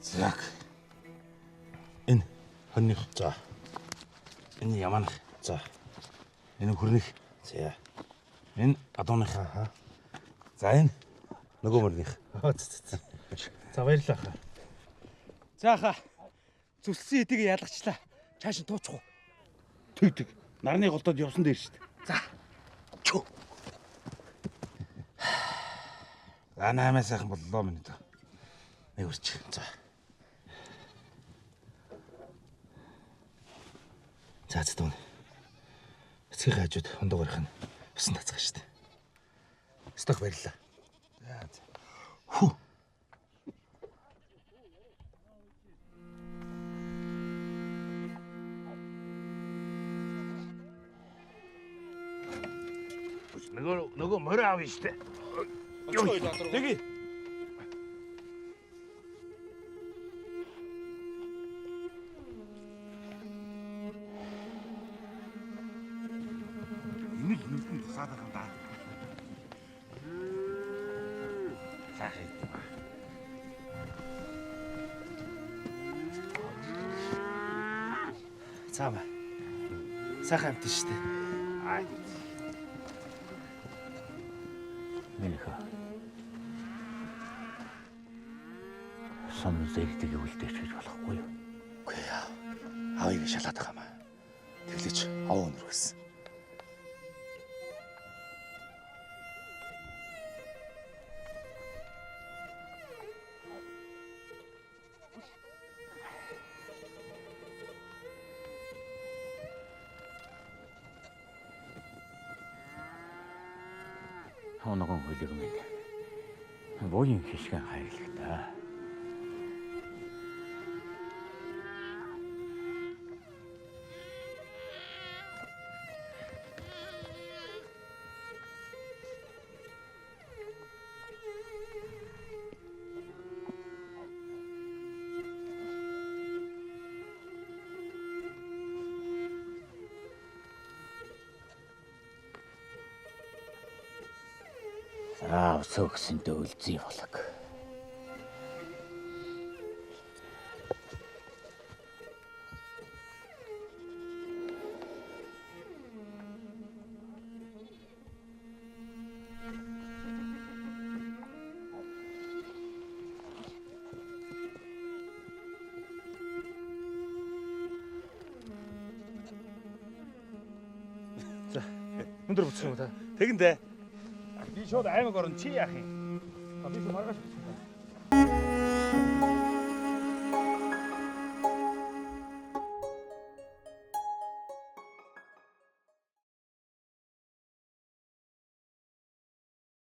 За. Энэ хоньных. За. Энэ яманых. За. Энэ хүрних. За. Энэ адууныхаа. За энэ нөгөө мөрнийх. За баярлалаа хаа. За хаа. Зүссэн эдийг ялгачлаа. Чааш нь туучих уу? Тэг. Нарны голдод явсан дээр шүү дээ. За. Чүү. За 8 сайхан боллоо минь даа. Нэг үрч. За. За зүтэн. Эцгийн хажууд хондоо гарах нь усан тацгаа шүү дээ. Сток баярлаа. За. Хүү. Нөгөө морь аав шүү дээ. Тэги. Энийг нүдэн тусаад байгаа юм да. Сахи. Цаама. Сайхан амт шүү дээ. Аа. Минийхээ сон зээлдэг үлдээч гэж болохгүй юу? Үгүй яа. Аавыг шалаад байгаа маа. Тэглэж аваа өнөр гэсэн. Хоногон хөлөг минь. Буугийн хишгэн хайрлагтаа. За өсөөгсөнтэй үлзий болог. За. Өндөр буцах юм та. Тэгэндээ. Би шууд аймаг орон чи яах юм? Би маргааш